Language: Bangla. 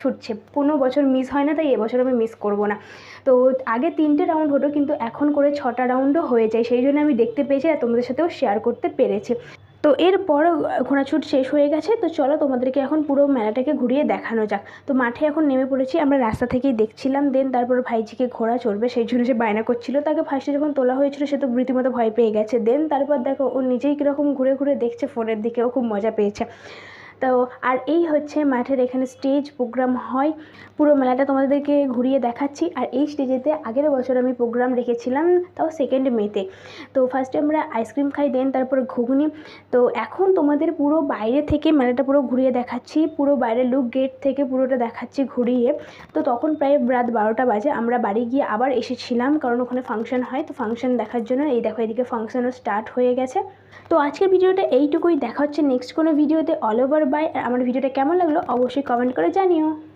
ছুটছে, কোনো বছর মিস হয় না, তাই এবছর আমি মিস করব না। তো আগে 3টে রাউন্ড হতো, কিন্তু এখন করে 6টা রাউন্ডও হয়ে যায়, সেই জন্য আমি দেখতে পেয়েছি আর তোমাদের সাথেও শেয়ার করতে পেরেছি। তো এরপরও ঘোড়াছুট শেষ হয়ে গেছে, তো চলো তোমাদেরকে এখন পুরো মেলাটাকে ঘুরিয়ে দেখানো যাক। তো মাঠে এখন নেমে পড়েছি, আমরা রাস্তা থেকেই দেখছিলাম। দেন তারপর ভাইজিকে ঘোড়া চড়বে, সেই জন্য সে বায়না করছিল। তাকে ফার্স্টে যখন তোলা হয়েছিল সে তো রীতিমতো ভয় পেয়ে গেছে। দেন তারপর দেখো ও নিজেই কীরকম ঘুরে ঘুরে দেখছে ফোনের দিকে, ও খুব মজা পেয়েছে। তো আর এই হচ্ছে মাঠের এখানে স্টেজ প্রোগ্রাম হয়, পুরো মেলাটা তোমাদেরকে ঘুরিয়ে দেখাচ্ছি। আর এই স্টেজেতে আগের বছর আমি প্রোগ্রাম রেখেছিলাম, তাও 2 মেতে। তো ফার্স্টে আমরা আইসক্রিম খাই, দেন তারপরে ঘুগনি। তো এখন তোমাদের পুরো বাইরে থেকে মেলাটা পুরো ঘুরিয়ে দেখাচ্ছি, পুরো বাইরের লুক গেট থেকে পুরোটা দেখাচ্ছি ঘুরিয়ে। তো তখন প্রায় রাত 12টা বাজে, আমরা বাড়ি গিয়ে আবার এসেছিলাম, কারণ ওখানে ফাংশন হয়। তো ফাংশন দেখার জন্য এই দেখো এদিকে ফাংশনও স্টার্ট হয়ে গেছে। তো আজকের ভিডিওটা এইটুকুই, দেখা হচ্ছে নেক্সট কোনো ভিডিওতে। All over by. আর আমার ভিডিওটা কেমন লাগলো অবশ্যই কমেন্ট করে জানিও।